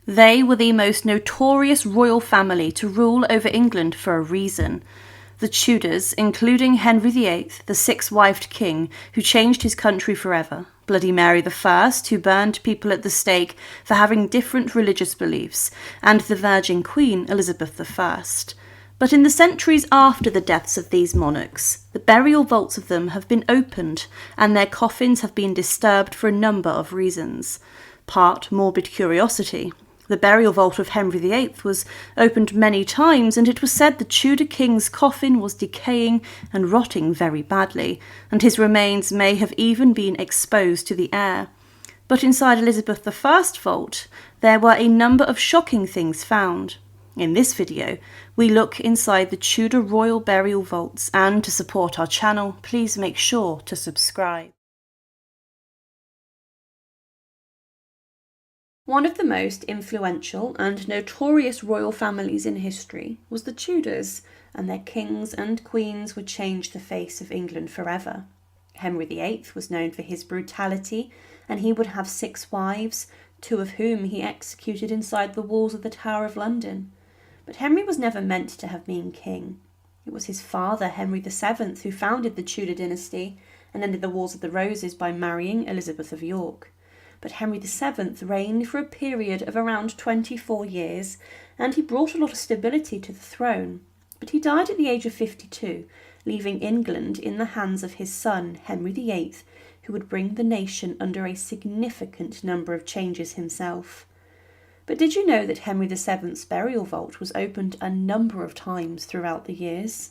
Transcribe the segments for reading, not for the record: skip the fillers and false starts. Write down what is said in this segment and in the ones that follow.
They were the most notorious royal family to rule over England for a reason. The Tudors, including Henry VIII, the six-wived king who changed his country forever, Bloody Mary I, who burned people at the stake for having different religious beliefs, and the Virgin Queen Elizabeth I. But in the centuries after the deaths of these monarchs, the burial vaults of them have been opened, and their coffins have been disturbed for a number of reasons. Part morbid curiosity. The burial vault of Henry VIII was opened many times, and it was said the Tudor king's coffin was decaying and rotting very badly, and his remains may have even been exposed to the air. But inside Elizabeth I's vault, there were a number of shocking things found. In this video, we look inside the Tudor royal burial vaults, and to support our channel, please make sure to subscribe. One of the most influential and notorious royal families in history was the Tudors, and their kings and queens would change the face of England forever. Henry VIII was known for his brutality, and he would have 6 wives, 2 of whom he executed inside the walls of the Tower of London. But Henry was never meant to have been king. It was his father, Henry VII, who founded the Tudor dynasty and ended the Wars of the Roses by marrying Elizabeth of York. But Henry VII reigned for a period of around 24 years, and he brought a lot of stability to the throne. But he died at the age of 52, leaving England in the hands of his son, Henry VIII, who would bring the nation under a significant number of changes himself. But did you know that Henry VII's burial vault was opened a number of times throughout the years?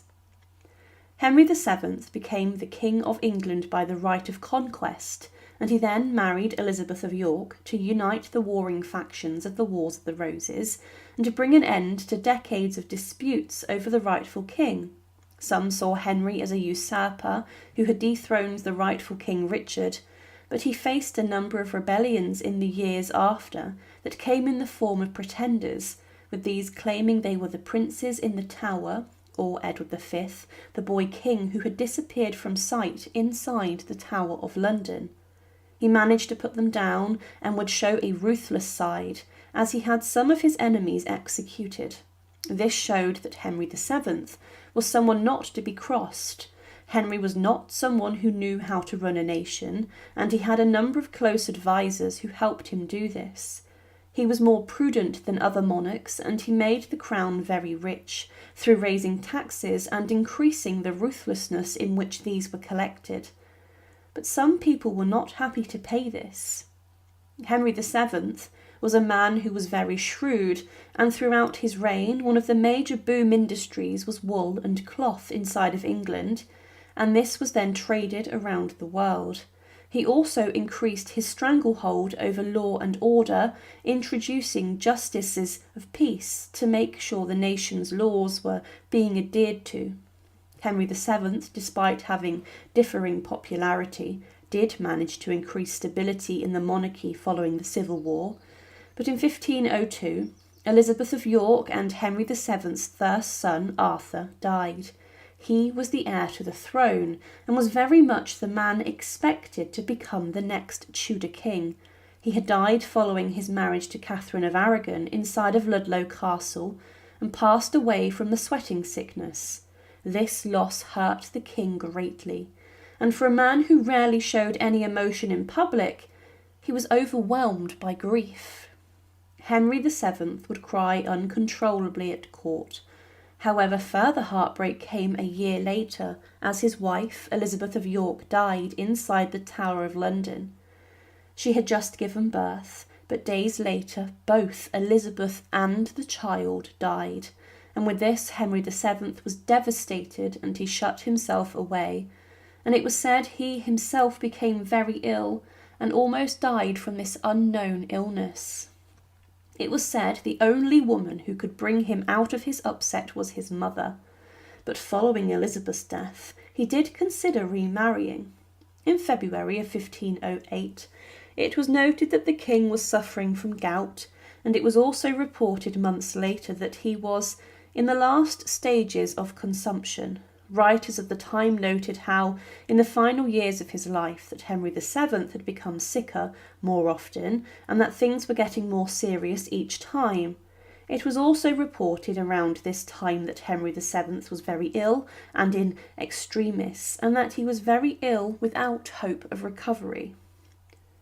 Henry VII became the King of England by the right of conquest, and he then married Elizabeth of York to unite the warring factions of the Wars of the Roses and to bring an end to decades of disputes over the rightful king. Some saw Henry as a usurper who had dethroned the rightful King Richard, but he faced a number of rebellions in the years after that came in the form of pretenders, with these claiming they were the princes in the Tower, or Edward V, the boy king who had disappeared from sight inside the Tower of London. He managed to put them down and would show a ruthless side, as he had some of his enemies executed. This showed that Henry VII was someone not to be crossed. Henry was not someone who knew how to run a nation, and he had a number of close advisors who helped him do this. He was more prudent than other monarchs, and he made the crown very rich, through raising taxes and increasing the ruthlessness in which these were collected. But some people were not happy to pay this. Henry VII was a man who was very shrewd, and throughout his reign one of the major boom industries was wool and cloth inside of England, and this was then traded around the world. He also increased his stranglehold over law and order, introducing justices of peace to make sure the nation's laws were being adhered to. Henry VII, despite having differing popularity, did manage to increase stability in the monarchy following the Civil War. But in 1502, Elizabeth of York and Henry VII's first son, Arthur, died. He was the heir to the throne and was very much the man expected to become the next Tudor king. He had died following his marriage to Catherine of Aragon inside of Ludlow Castle and passed away from the sweating sickness. This loss hurt the king greatly, and for a man who rarely showed any emotion in public, he was overwhelmed by grief. Henry VII would cry uncontrollably at court. However, further heartbreak came a year later as his wife, Elizabeth of York, died inside the Tower of London. She had just given birth, but days later both Elizabeth and the child died, and with this Henry VII was devastated and he shut himself away, and it was said he himself became very ill and almost died from this unknown illness. It was said the only woman who could bring him out of his upset was his mother, but following Elizabeth's death, he did consider remarrying. In February of 1508, it was noted that the king was suffering from gout, and it was also reported months later that he was in the last stages of consumption, Writers of the time noted how, in the final years of his life, that Henry VII had become sicker more often, and that things were getting more serious each time. It was also reported around this time that Henry VII was very ill and in extremis, and that he was very ill without hope of recovery.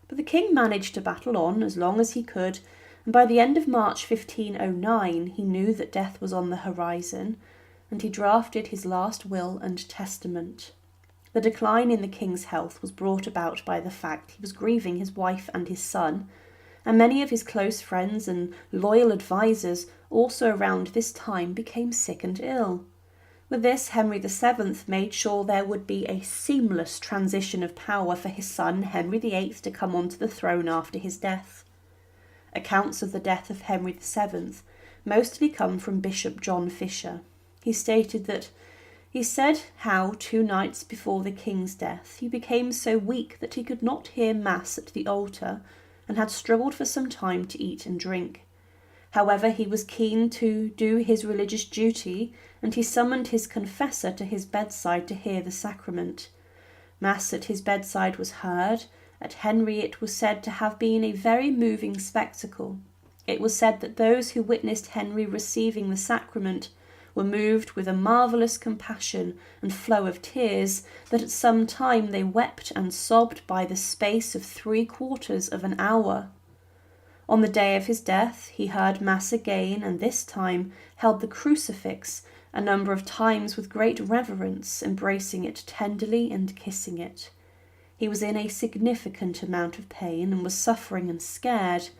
But the king managed to battle on as long as he could, and by the end of March 1509 he knew that death was on the horizon, and he drafted his last will and testament. The decline in the king's health was brought about by the fact he was grieving his wife and his son, and many of his close friends and loyal advisers also around this time became sick and ill. With this, Henry VII made sure there would be a seamless transition of power for his son Henry VIII to come onto the throne after his death. Accounts of the death of Henry VII mostly come from Bishop John Fisher. He stated that he said how 2 nights before the king's death he became so weak that he could not hear mass at the altar, and had struggled for some time to eat and drink. However, he was keen to do his religious duty, and he summoned his confessor to his bedside to hear the sacrament. Mass at his bedside was heard. At Henry it was said to have been a very moving spectacle. It was said that those who witnessed Henry receiving the sacrament were moved with a marvellous compassion and flow of tears, that at some time they wept and sobbed by the space of 3/4 of an hour. On the day of his death he heard mass again, and this time held the crucifix a number of times with great reverence, embracing it tenderly and kissing it. He was in a significant amount of pain and was suffering and scared,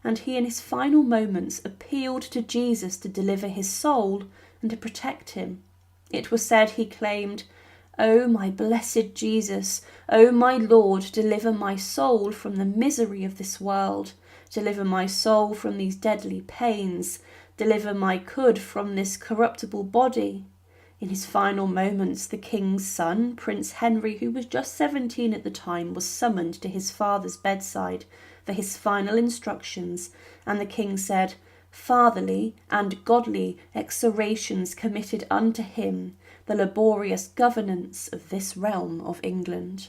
and he in his final moments appealed to Jesus to deliver his soul and to protect him. It was said he claimed, "O my blessed Jesus, O my Lord, deliver my soul from the misery of this world, deliver my soul from these deadly pains, deliver my could from this corruptible body." In his final moments, the king's son, Prince Henry, who was just 17 at the time, was summoned to his father's bedside for his final instructions, and the king said, "Fatherly and godly exhortations committed unto him the laborious governance of this realm of England."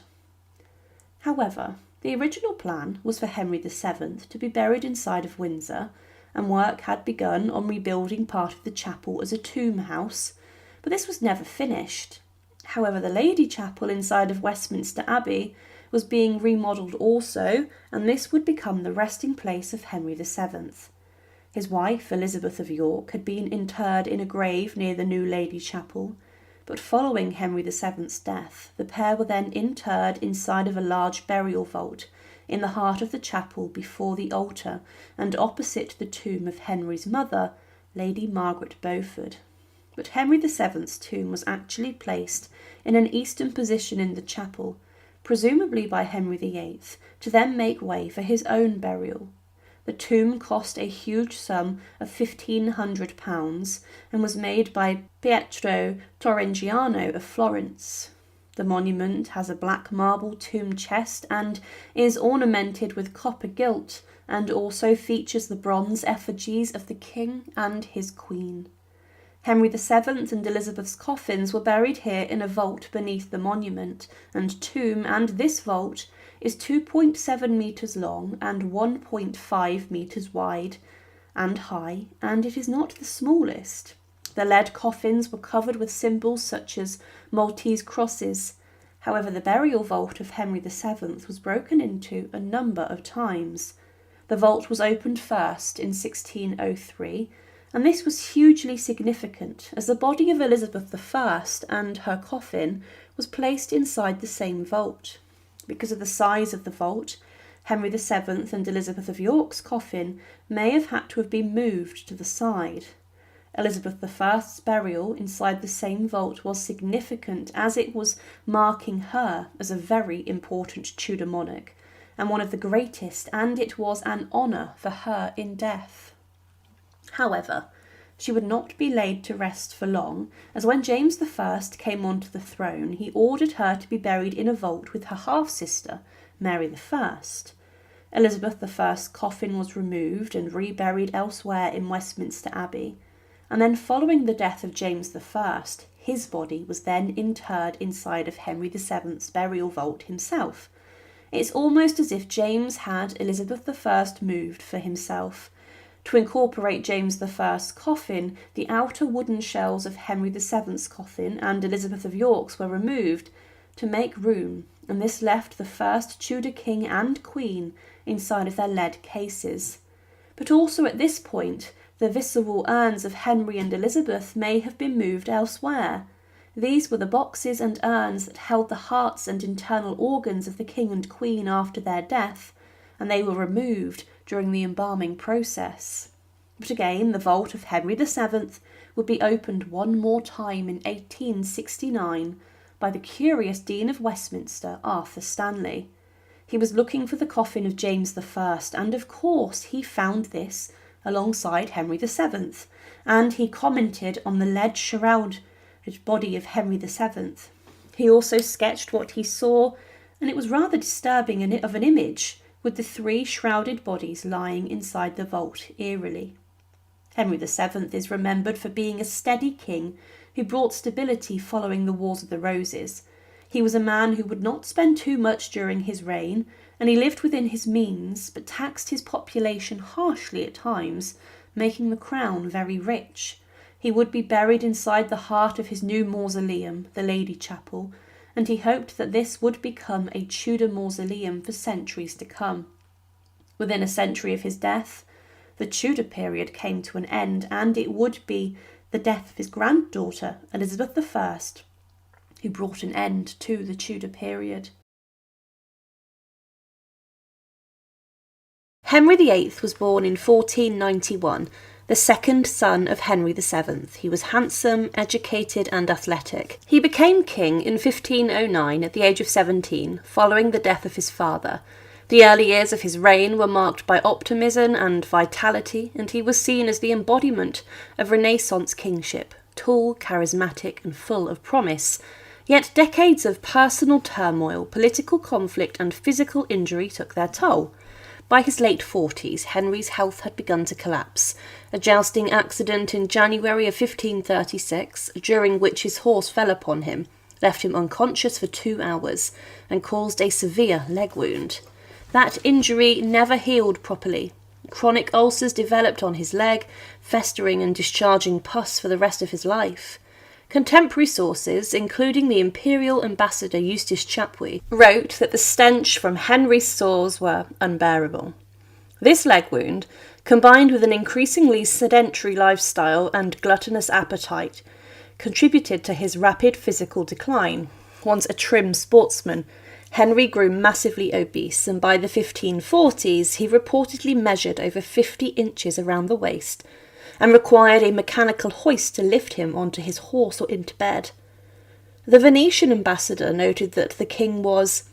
However, the original plan was for Henry VII to be buried inside of Windsor, and work had begun on rebuilding part of the chapel as a tomb house, but this was never finished. However, the Lady Chapel inside of Westminster Abbey was being remodelled also, and this would become the resting place of Henry VII. His wife, Elizabeth of York, had been interred in a grave near the new Lady Chapel, but following Henry VII's death, the pair were then interred inside of a large burial vault in the heart of the chapel before the altar and opposite the tomb of Henry's mother, Lady Margaret Beaufort. But Henry VII's tomb was actually placed in an eastern position in the chapel, presumably by Henry VIII, to then make way for his own burial. The tomb cost a huge sum of £1,500 and was made by Pietro Torrengiano of Florence. The monument has a black marble tomb chest and is ornamented with copper gilt, and also features the bronze effigies of the king and his queen. Henry VII and Elizabeth's coffins were buried here in a vault beneath the monument and tomb, and this vault is 2.7 metres long and 1.5 metres wide and high, and it is not the smallest. The lead coffins were covered with symbols such as Maltese crosses. However, the burial vault of Henry VII was broken into a number of times. The vault was opened first in 1603, and this was hugely significant, as the body of Elizabeth I and her coffin was placed inside the same vault. Because of the size of the vault, Henry VII and Elizabeth of York's coffin may have had to have been moved to the side. Elizabeth I's burial inside the same vault was significant, as it was marking her as a very important Tudor monarch, and one of the greatest, and it was an honour for her in death. However, she would not be laid to rest for long, as when James I came onto the throne, he ordered her to be buried in a vault with her half-sister, Mary I. Elizabeth I's coffin was removed and reburied elsewhere in Westminster Abbey, and then following the death of James I, his body was then interred inside of Henry VII's burial vault himself. It's almost as if James had Elizabeth I moved for himself. To incorporate James I's coffin, the outer wooden shells of Henry VII's coffin and Elizabeth of York's were removed to make room, and this left the first Tudor king and queen inside of their lead cases. But also at this point, the visceral urns of Henry and Elizabeth may have been moved elsewhere. These were the boxes and urns that held the hearts and internal organs of the king and queen after their death, and they were removed during the embalming process. But again, the vault of Henry VII would be opened one more time in 1869 by the curious Dean of Westminster, Arthur Stanley. He was looking for the coffin of James I, and of course he found this alongside Henry VII, and he commented on the lead shrouded body of Henry VII. He also sketched what he saw, and it was rather disturbing of an image, with the three shrouded bodies lying inside the vault eerily. Henry VII is remembered for being a steady king who brought stability following the Wars of the Roses. He was a man who would not spend too much during his reign, and he lived within his means, but taxed his population harshly at times, making the crown very rich. He would be buried inside the heart of his new mausoleum, the Lady Chapel, and he hoped that this would become a Tudor mausoleum for centuries to come. Within a century of his death, the Tudor period came to an end, and it would be the death of his granddaughter, Elizabeth I, who brought an end to the Tudor period. Henry VIII was born in 1491, the second son of Henry VII. He was handsome, educated and athletic. He became king in 1509 at the age of 17, following the death of his father. The early years of his reign were marked by optimism and vitality, and he was seen as the embodiment of Renaissance kingship, tall, charismatic and full of promise. Yet decades of personal turmoil, political conflict and physical injury took their toll. By his late 40s, Henry's health had begun to collapse. A jousting accident in January of 1536, during which his horse fell upon him, left him unconscious for 2 hours and caused a severe leg wound. That injury never healed properly. Chronic ulcers developed on his leg, festering and discharging pus for the rest of his life. Contemporary sources, including the imperial ambassador Eustace Chapuis, wrote that the stench from Henry's sores were unbearable. This leg wound, combined with an increasingly sedentary lifestyle and gluttonous appetite, contributed to his rapid physical decline. Once a trim sportsman, Henry grew massively obese, and by the 1540s he reportedly measured over 50 inches around the waist, and required a mechanical hoist to lift him onto his horse or into bed. The Venetian ambassador noted that the king was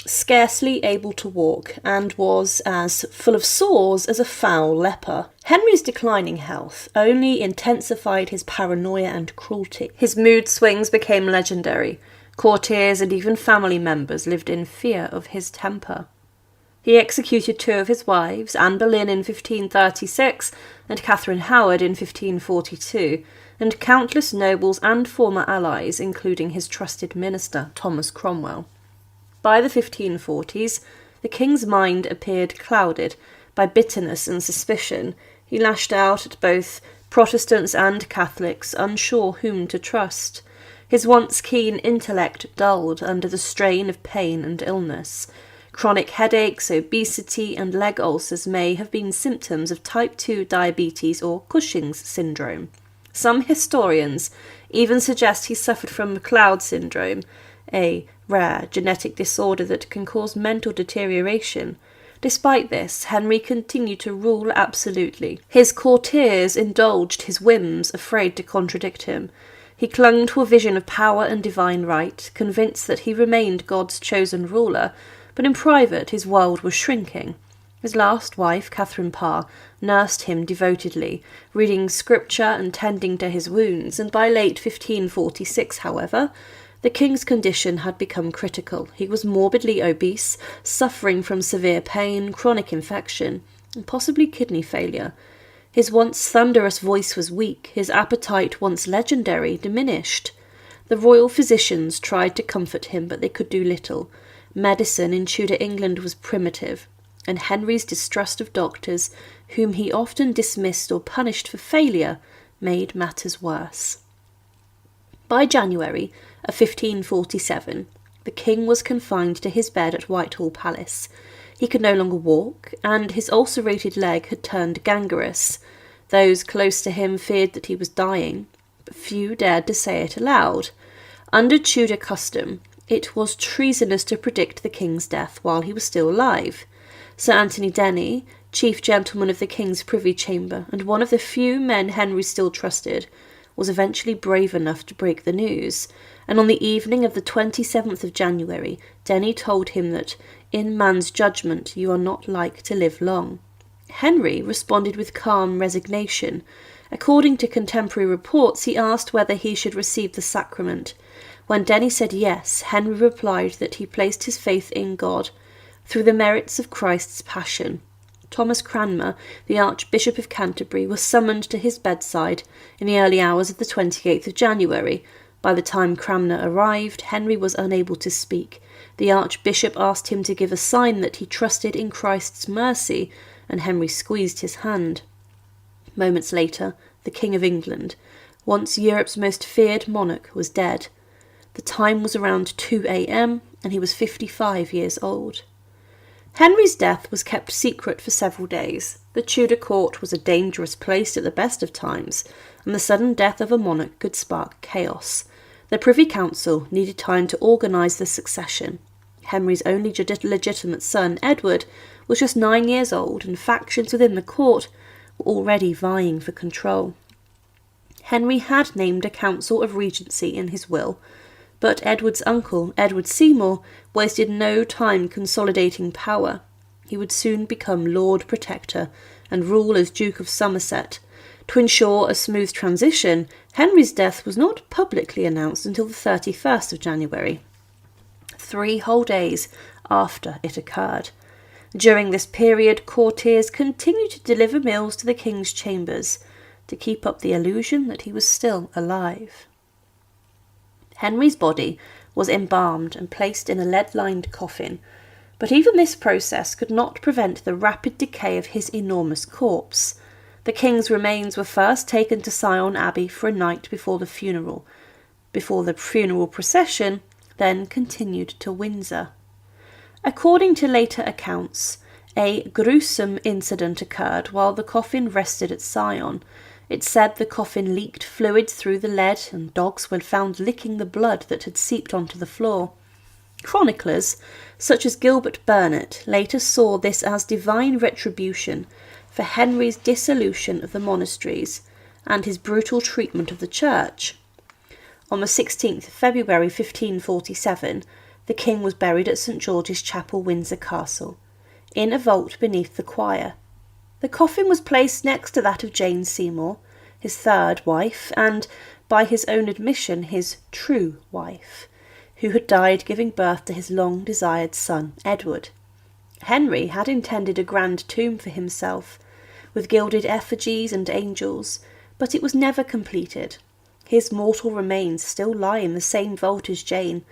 scarcely able to walk and was as full of sores as a foul leper. Henry's declining health only intensified his paranoia and cruelty. His mood swings became legendary. Courtiers and even family members lived in fear of his temper. He executed 2 of his wives, Anne Boleyn in 1536 and Catherine Howard in 1542, and countless nobles and former allies, including his trusted minister, Thomas Cromwell. By the 1540s, the king's mind appeared clouded by bitterness and suspicion. He lashed out at both Protestants and Catholics, unsure whom to trust. His once keen intellect dulled under the strain of pain and illness. Chronic headaches, obesity and leg ulcers may have been symptoms of type 2 diabetes or Cushing's syndrome. Some historians even suggest he suffered from McLeod syndrome, a rare genetic disorder that can cause mental deterioration. Despite this, Henry continued to rule absolutely. His courtiers indulged his whims, afraid to contradict him. He clung to a vision of power and divine right, convinced that he remained God's chosen ruler, but in private his world was shrinking. His last wife, Catherine Parr, nursed him devotedly, reading scripture and tending to his wounds, and by late 1546, however, the king's condition had become critical. He was morbidly obese, suffering from severe pain, chronic infection, and possibly kidney failure. His once thunderous voice was weak, his appetite, once legendary, diminished. The royal physicians tried to comfort him, but they could do little. Medicine in Tudor England was primitive, and Henry's distrust of doctors, whom he often dismissed or punished for failure, made matters worse. By January of 1547, the king was confined to his bed at Whitehall Palace. He could no longer walk, and his ulcerated leg had turned gangrenous. Those close to him feared that he was dying, but few dared to say it aloud. Under Tudor custom, it was treasonous to predict the king's death while he was still alive. Sir Anthony Denny, chief gentleman of the king's privy chamber, and one of the few men Henry still trusted, was eventually brave enough to break the news, and on the evening of the 27th of January, Denny told him that, in man's judgment, you are not like to live long. Henry responded with calm resignation. According to contemporary reports, he asked whether he should receive the sacrament. When Denny said yes, Henry replied that he placed his faith in God through the merits of Christ's passion. Thomas Cranmer, the Archbishop of Canterbury, was summoned to his bedside in the early hours of the 28th of January. By the time Cranmer arrived, Henry was unable to speak. The Archbishop asked him to give a sign that he trusted in Christ's mercy, and Henry squeezed his hand. Moments later, the King of England, once Europe's most feared monarch, was dead. The time was around 2 a.m, and he was 55 years old. Henry's death was kept secret for several days. The Tudor court was a dangerous place at the best of times, and the sudden death of a monarch could spark chaos. The Privy Council needed time to organise the succession. Henry's only legitimate son, Edward, was just 9 years old, and factions within the court were already vying for control. Henry had named a council of regency in his will, but Edward's uncle, Edward Seymour, wasted no time consolidating power. He would soon become Lord Protector and rule as Duke of Somerset. To ensure a smooth transition, Henry's death was not publicly announced until the 31st of January, 3 whole days after it occurred. During this period, courtiers continued to deliver meals to the king's chambers to keep up the illusion that he was still alive. Henry's body was embalmed and placed in a lead-lined coffin, but even this process could not prevent the rapid decay of his enormous corpse. The king's remains were first taken to Sion Abbey for a night before the funeral procession then continued to Windsor. According to later accounts, a gruesome incident occurred while the coffin rested at Sion. It said the coffin leaked fluid through the lead, and dogs were found licking the blood that had seeped onto the floor. Chroniclers, such as Gilbert Burnet, later saw this as divine retribution for Henry's dissolution of the monasteries and his brutal treatment of the church. On the 16th of February 1547, the king was buried at St George's Chapel, Windsor Castle, in a vault beneath the choir. The coffin was placed next to that of Jane Seymour, his third wife, and, by his own admission, his true wife, who had died giving birth to his long-desired son, Edward. Henry had intended a grand tomb for himself, with gilded effigies and angels, but it was never completed. His mortal remains still lie in the same vault as Jane,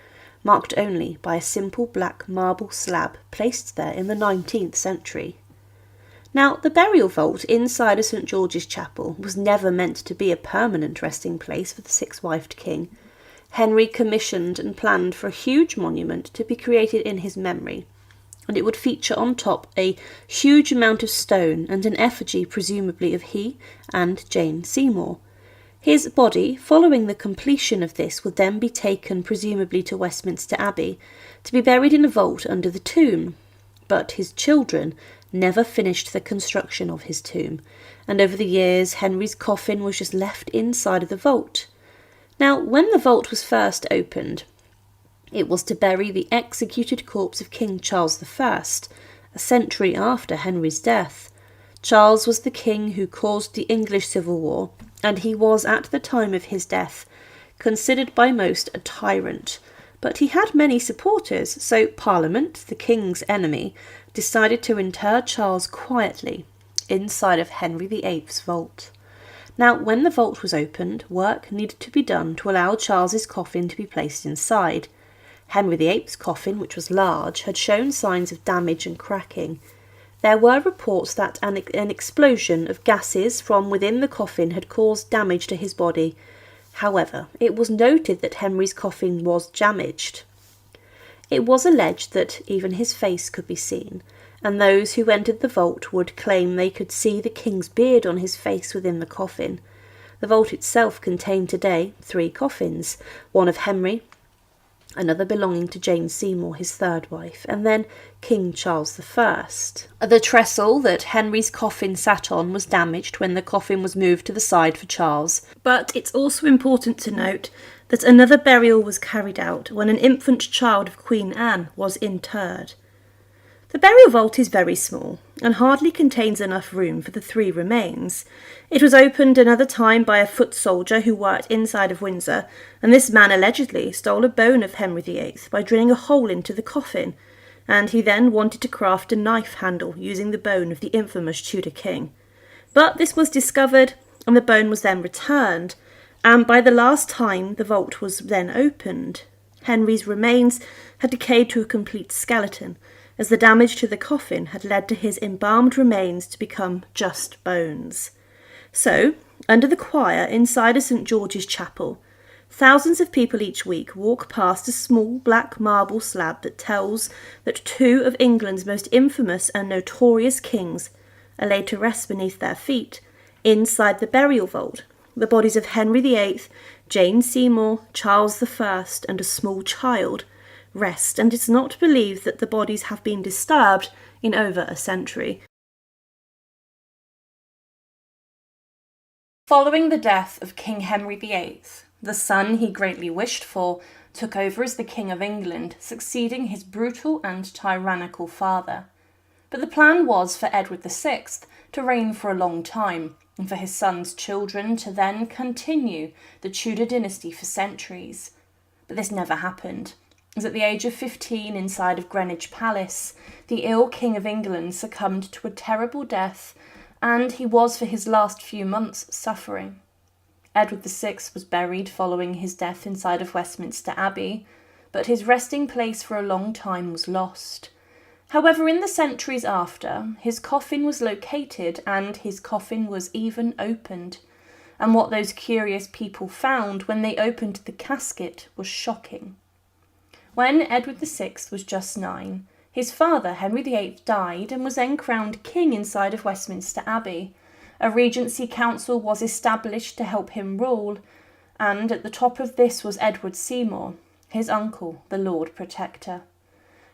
marked only by a simple black marble slab placed there in the 19th century. Now, the burial vault inside of St George's Chapel was never meant to be a permanent resting place for the six-wifed king. Henry commissioned and planned for a huge monument to be created in his memory, and it would feature on top a huge amount of stone and an effigy presumably of he and Jane Seymour. His body, following the completion of this, would then be taken presumably to Westminster Abbey to be buried in a vault under the tomb. But his children never finished the construction of his tomb, and over the years Henry's coffin was just left inside of the vault. Now, when the vault was first opened, it was to bury the executed corpse of King Charles I, a century after Henry's death. Charles was the king who caused the English Civil War, and he was, at the time of his death, considered by most a tyrant. But he had many supporters, so Parliament, the king's enemy, decided to inter Charles quietly inside of Henry VIII's vault. Now, when the vault was opened, work needed to be done to allow Charles's coffin to be placed inside. Henry VIII's coffin, which was large, had shown signs of damage and cracking. There were reports that an explosion of gases from within the coffin had caused damage to his body. However, it was noted that Henry's coffin was damaged. It was alleged that even his face could be seen, and those who entered the vault would claim they could see the king's beard on his face within the coffin. The vault itself contained today 3 coffins, one of Henry, another belonging to Jane Seymour, his third wife, and then King Charles I. The trestle that Henry's coffin sat on was damaged when the coffin was moved to the side for Charles, but it's also important to note that another burial was carried out when an infant child of Queen Anne was interred. The burial vault is very small and hardly contains enough room for the 3 remains. It was opened another time by a foot soldier who worked inside of Windsor, and this man allegedly stole a bone of Henry VIII by drilling a hole into the coffin, and he then wanted to craft a knife handle using the bone of the infamous Tudor king. But this was discovered, and the bone was then returned, and by the last time the vault was then opened, Henry's remains had decayed to a complete skeleton, as the damage to the coffin had led to his embalmed remains to become just bones. So, under the choir inside of St. George's Chapel, thousands of people each week walk past a small black marble slab that tells that 2 of England's most infamous and notorious kings are laid to rest beneath their feet inside the burial vault. The bodies of Henry VIII, Jane Seymour, Charles I, and a small child rest, and it's not believed that the bodies have been disturbed in over a century. Following the death of King Henry VIII, the son he greatly wished for took over as the King of England, succeeding his brutal and tyrannical father. But the plan was for Edward VI to reign for a long time, and for his son's children to then continue the Tudor dynasty for centuries. But this never happened, as at the age of 15 inside of Greenwich Palace, the ill King of England succumbed to a terrible death, and he was for his last few months suffering. Edward VI was buried following his death inside of Westminster Abbey, but his resting place for a long time was lost. However, in the centuries after, his coffin was located and his coffin was even opened, and what those curious people found when they opened the casket was shocking. When Edward VI was just 9, his father, Henry VIII, died and was then crowned king inside of Westminster Abbey. A regency council was established to help him rule, and at the top of this was Edward Seymour, his uncle, the Lord Protector.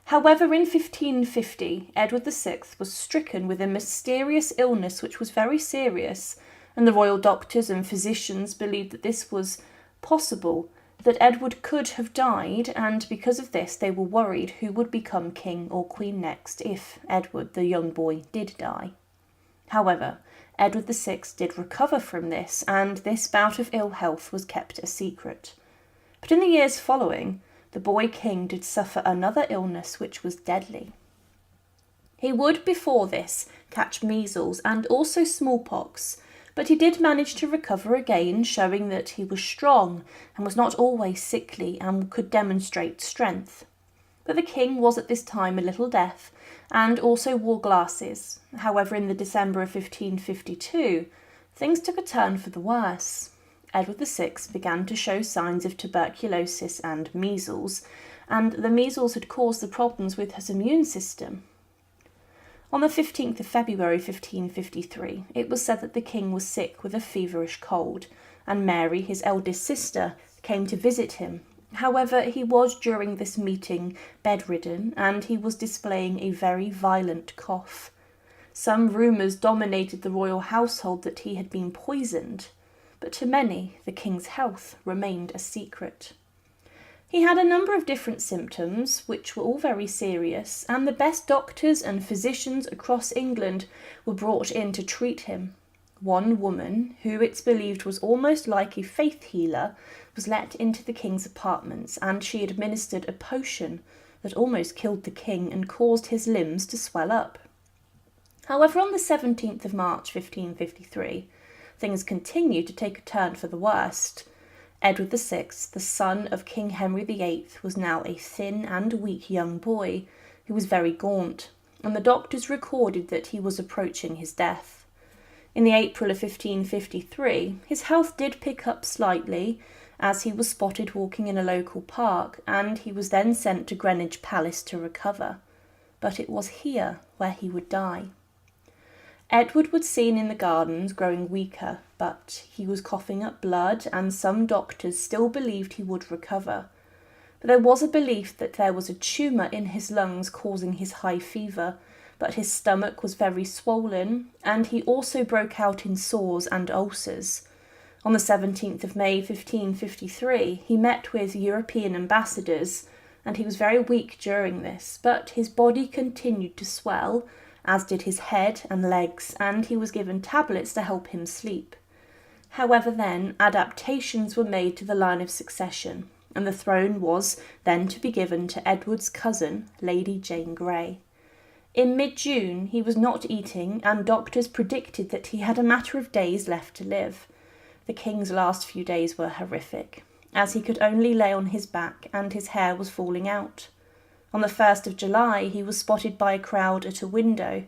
However, in 1550, Edward VI was stricken with a mysterious illness which was very serious, and the royal doctors and physicians believed that this was possible, that Edward could have died, and because of this they were worried who would become king or queen next if Edward, the young boy, did die. However, Edward VI did recover from this, and this bout of ill health was kept a secret. But in the years following, the boy king did suffer another illness which was deadly. He would before this catch measles and also smallpox, but he did manage to recover again, showing that he was strong and was not always sickly and could demonstrate strength. But the king was at this time a little deaf and also wore glasses. However, in the December of 1552, things took a turn for the worse. Edward VI began to show signs of tuberculosis and measles, and the measles had caused the problems with his immune system. On the 15th of February 1553, it was said that the king was sick with a feverish cold, and Mary, his eldest sister, came to visit him. However, he was during this meeting bedridden, and he was displaying a very violent cough. Some rumours dominated the royal household that he had been poisoned, but to many the king's health remained a secret. He had a number of different symptoms, which were all very serious, and the best doctors and physicians across England were brought in to treat him. One woman, who it's believed was almost like a faith healer, was let into the king's apartments, and she administered a potion that almost killed the king and caused his limbs to swell up. However, on the 17th of March 1553, things continued to take a turn for the worst. Edward VI, the son of King Henry VIII, was now a thin and weak young boy who was very gaunt, and the doctors recorded that he was approaching his death. In the April of 1553, his health did pick up slightly as he was spotted walking in a local park, and he was then sent to Greenwich Palace to recover. But it was here where he would die. Edward was seen in the gardens growing weaker, but he was coughing up blood, and some doctors still believed he would recover. But there was a belief that there was a tumour in his lungs causing his high fever, but his stomach was very swollen, and he also broke out in sores and ulcers. On the 17th of May 1553, he met with European ambassadors, and he was very weak during this, but his body continued to swell, as did his head and legs, and he was given tablets to help him sleep. However, then, adaptations were made to the line of succession, and the throne was then to be given to Edward's cousin, Lady Jane Grey. In mid-June, he was not eating, and doctors predicted that he had a matter of days left to live. The king's last few days were horrific, as he could only lay on his back and his hair was falling out. On the 1st of July, he was spotted by a crowd at a window,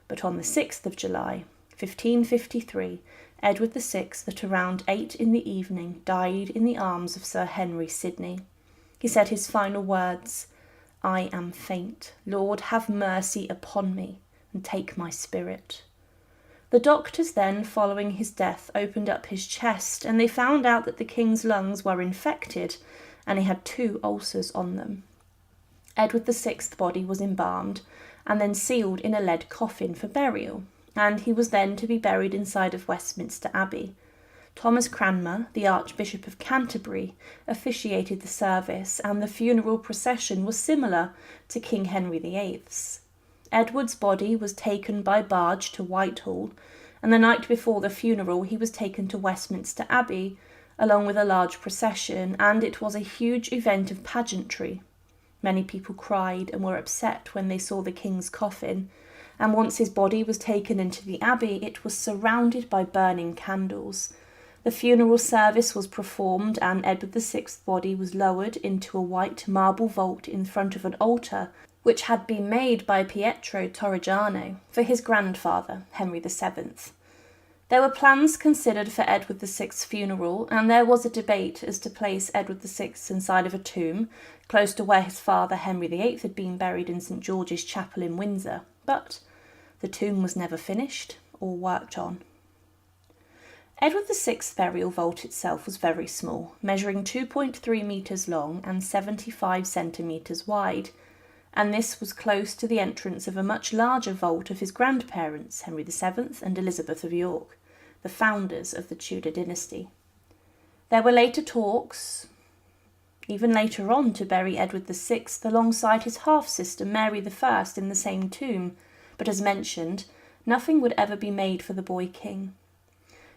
but on the 6th of July, 1553, Edward VI, at around 8 in the evening, died in the arms of Sir Henry Sidney. He said his final words, "I am faint. Lord, have mercy upon me, and take my spirit." The doctors then, following his death, opened up his chest, and they found out that the king's lungs were infected, and he had 2 ulcers on them. Edward VI's body was embalmed and then sealed in a lead coffin for burial, and he was then to be buried inside of Westminster Abbey. Thomas Cranmer, the Archbishop of Canterbury, officiated the service, and the funeral procession was similar to King Henry VIII's. Edward's body was taken by barge to Whitehall, and the night before the funeral he was taken to Westminster Abbey, along with a large procession, and it was a huge event of pageantry. Many people cried and were upset when they saw the king's coffin, and once his body was taken into the abbey, it was surrounded by burning candles. The funeral service was performed, and Edward VI's body was lowered into a white marble vault in front of an altar, which had been made by Pietro Torrigiano for his grandfather, Henry VII. There were plans considered for Edward VI's funeral, and there was a debate as to place Edward VI inside of a tomb, close to where his father Henry VIII had been buried in St George's Chapel in Windsor, but the tomb was never finished or worked on. Edward VI's burial vault itself was very small, measuring 2.3 metres long and 75 centimetres wide, and this was close to the entrance of a much larger vault of his grandparents, Henry VII and Elizabeth of York, the founders of the Tudor dynasty. There were later talks, even later on, to bury Edward VI alongside his half-sister Mary I in the same tomb, but as mentioned, nothing would ever be made for the boy king.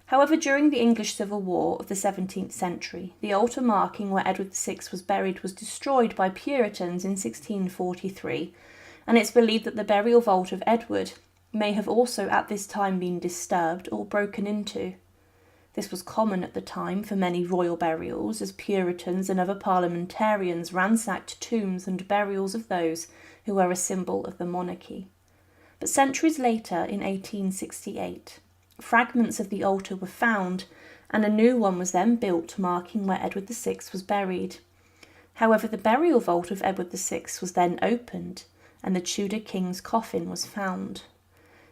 However, during the English Civil War of the 17th century, the altar marking where Edward VI was buried was destroyed by Puritans in 1643, and it's believed that the burial vault of Edward may have also at this time been disturbed or broken into. This was common at the time for many royal burials, as Puritans and other parliamentarians ransacked tombs and burials of those who were a symbol of the monarchy. But centuries later, in 1868, fragments of the altar were found, and a new one was then built marking where Edward VI was buried. However, the burial vault of Edward VI was then opened, and the Tudor king's coffin was found.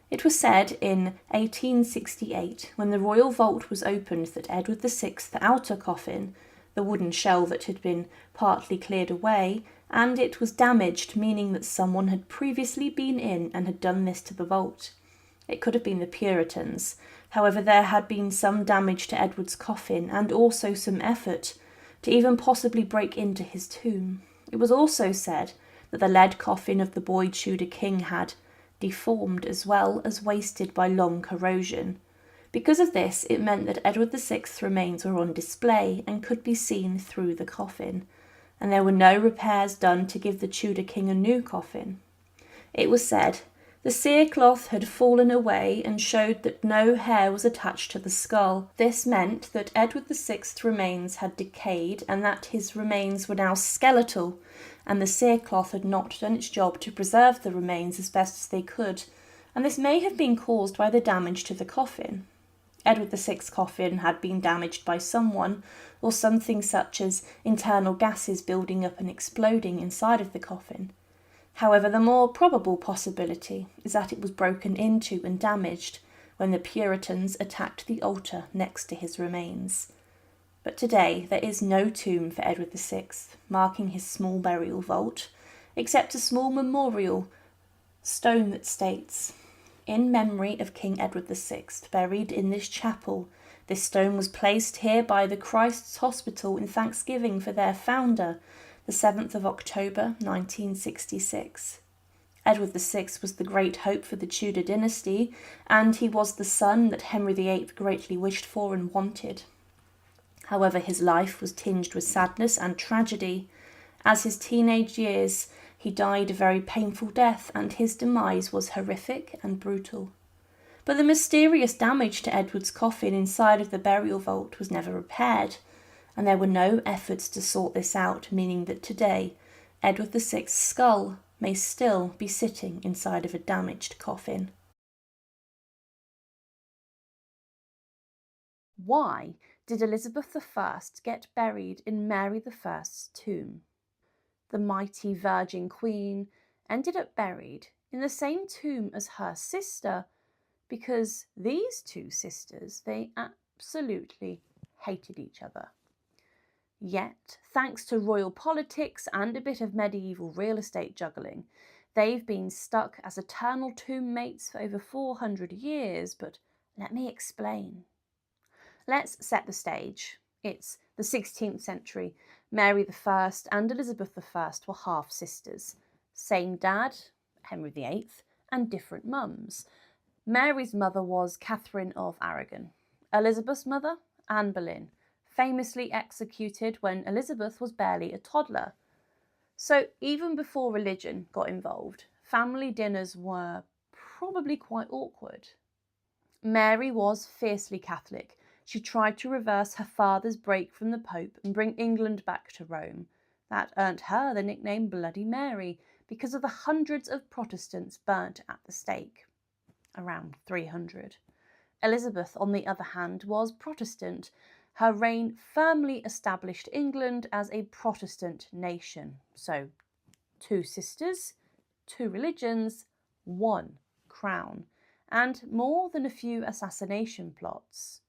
It was said in 1868, when the royal vault was opened, that Edward VI's outer coffin, the wooden shell that had been partly cleared away, and it was damaged, meaning that someone had previously been in and had done this to the vault. It could have been the Puritans. However, there had been some damage to Edward's coffin, and also some effort to even possibly break into his tomb. It was also said that the lead coffin of the boy Tudor king had deformed as well as wasted by long corrosion. Because of this, it meant that Edward VI's remains were on display and could be seen through the coffin, and there were no repairs done to give the Tudor king a new coffin. It was said The cerecloth had fallen away and showed that no hair was attached to the skull. This meant that Edward VI's remains had decayed and that his remains were now skeletal, and the cerecloth had not done its job to preserve the remains as best as they could, and this may have been caused by the damage to the coffin. Edward VI's coffin had been damaged by someone, or something such as internal gases building up and exploding inside of the coffin. However, the more probable possibility is that it was broken into and damaged when the Puritans attacked the altar next to his remains. But today there is no tomb for Edward VI, marking his small burial vault, except a small memorial stone that states, "In memory of King Edward VI, buried in this chapel. This stone was placed here by the Christ's Hospital in thanksgiving for their founder, the 7th of October, 1966. Edward VI was the great hope for the Tudor dynasty, and he was the son that Henry VIII greatly wished for and wanted. However, his life was tinged with sadness and tragedy. As his teenage years, he died a very painful death, and his demise was horrific and brutal. But the mysterious damage to Edward's coffin inside of the burial vault was never repaired, and there were no efforts to sort this out, meaning that today Edward VI's skull may still be sitting inside of a damaged coffin. Why did Elizabeth I get buried in Mary I's tomb? The mighty Virgin Queen ended up buried in the same tomb as her sister because these two sisters, they absolutely hated each other. Yet, thanks to royal politics and a bit of medieval real estate juggling, they've been stuck as eternal tomb mates for over 400 years, but let me explain. Let's set the stage. It's the 16th century. Mary I and Elizabeth I were half-sisters. Same dad, Henry VIII, and different mums. Mary's mother was Catherine of Aragon. Elizabeth's mother, Anne Boleyn, famously executed when Elizabeth was barely a toddler. So even before religion got involved, family dinners were probably quite awkward. Mary was fiercely Catholic. She tried to reverse her father's break from the Pope and bring England back to Rome. That earned her the nickname Bloody Mary because of the hundreds of Protestants burnt at the stake. Around 300. Elizabeth, on the other hand, was Protestant. Her reign firmly established England as a Protestant nation. So, 2 sisters, 2 religions, 1 crown, and more than a few assassination plots.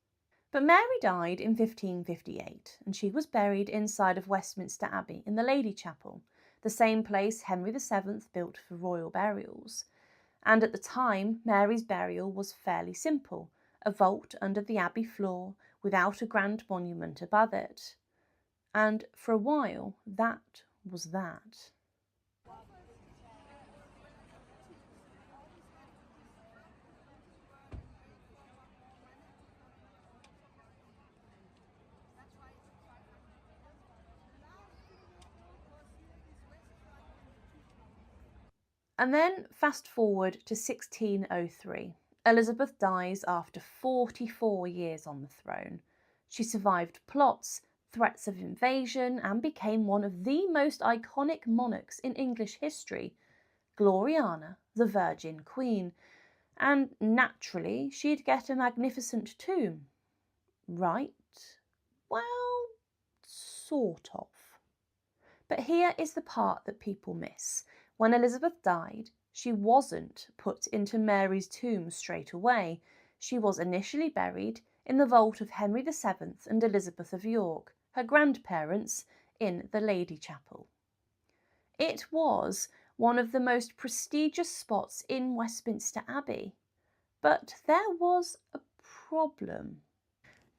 But Mary died in 1558, and she was buried inside of Westminster Abbey in the Lady Chapel, the same place Henry VII built for royal burials. And at the time, Mary's burial was fairly simple, a vault under the abbey floor without a grand monument above it. And for a while, that was that. And then fast forward to 1603. Elizabeth dies after 44 years on the throne. She survived plots, threats of invasion, and became one of the most iconic monarchs in English history, Gloriana, the Virgin Queen. And naturally, she'd get a magnificent tomb. Right? Well, sort of. But here is the part that people miss. When Elizabeth died, she wasn't put into Mary's tomb straight away. She was initially buried in the vault of Henry VII and Elizabeth of York, her grandparents, in the Lady Chapel. It was one of the most prestigious spots in Westminster Abbey. But there was a problem.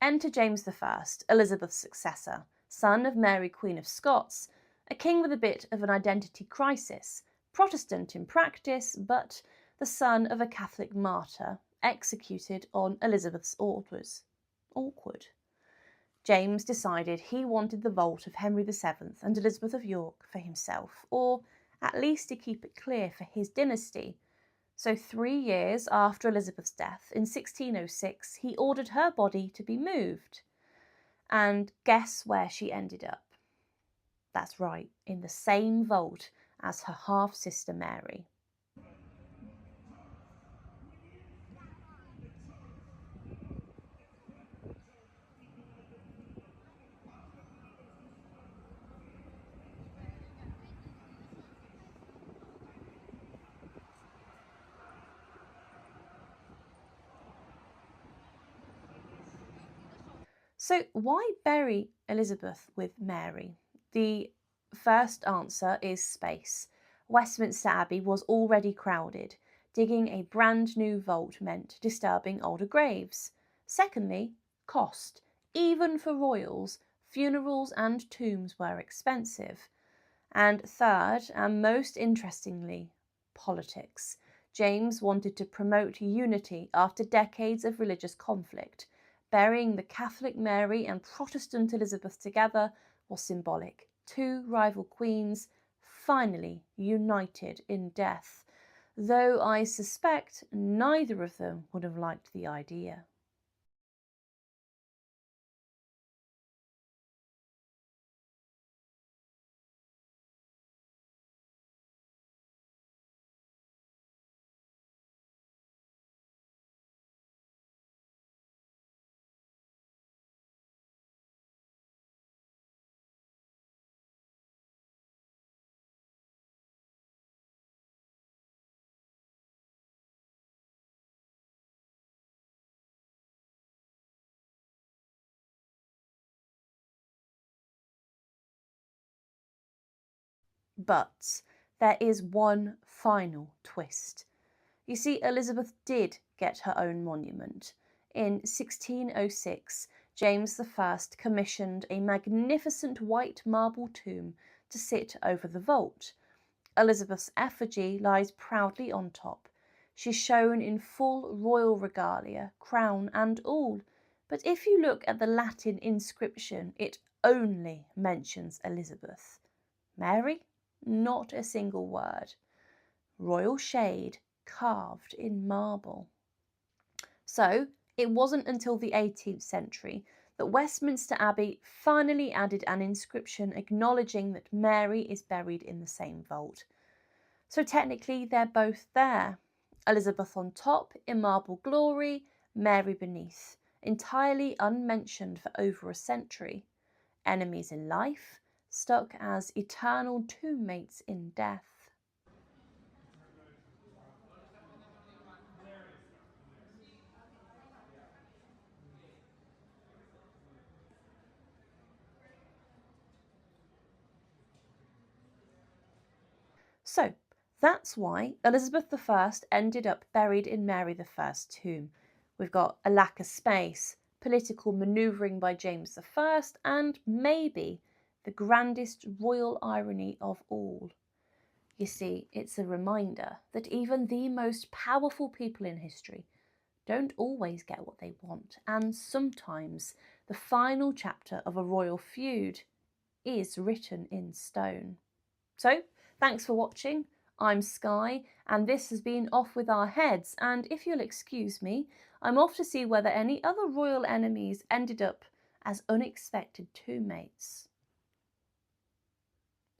Enter James I, Elizabeth's successor, son of Mary Queen of Scots, a king with a bit of an identity crisis, Protestant in practice, but the son of a Catholic martyr, executed on Elizabeth's orders. Awkward. James decided he wanted the vault of Henry VII and Elizabeth of York for himself, or at least to keep it clear for his dynasty. So 3 years after Elizabeth's death, in 1606, he ordered her body to be moved. And guess where she ended up? That's right, in the same vault as her half-sister Mary. So why bury Elizabeth with Mary? The first answer is space. Westminster Abbey was already crowded. Digging a brand new vault meant disturbing older graves. Secondly, cost. Even for royals, funerals and tombs were expensive. And third, and most interestingly, politics. James wanted to promote unity after decades of religious conflict. Burying the Catholic Mary and Protestant Elizabeth together was symbolic. Two rival queens finally united in death, though I suspect neither of them would have liked the idea. But there is one final twist. You see, Elizabeth did get her own monument. In 1606, James I commissioned a magnificent white marble tomb to sit over the vault. Elizabeth's effigy lies proudly on top. She's shown in full royal regalia, crown and all. But if you look at the Latin inscription, it only mentions Elizabeth. Mary? Not a single word. Royal shade carved in marble. So it wasn't until the 18th century that Westminster Abbey finally added an inscription acknowledging that Mary is buried in the same vault. So technically they're both there. Elizabeth on top in marble glory, Mary beneath, entirely unmentioned for over a century. Enemies in life, stuck as eternal tombmates in death. So that's why Elizabeth I ended up buried in Mary I's tomb. We've got a lack of space, political manoeuvring by James I, and maybe the grandest royal irony of all. You see, it's a reminder that even the most powerful people in history don't always get what they want, and sometimes the final chapter of a royal feud is written in stone. So, thanks for watching. I'm Sky, and this has been Off With Our Heads, and if you'll excuse me, I'm off to see whether any other royal enemies ended up as unexpected tombmates.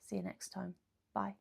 See you next time. Bye.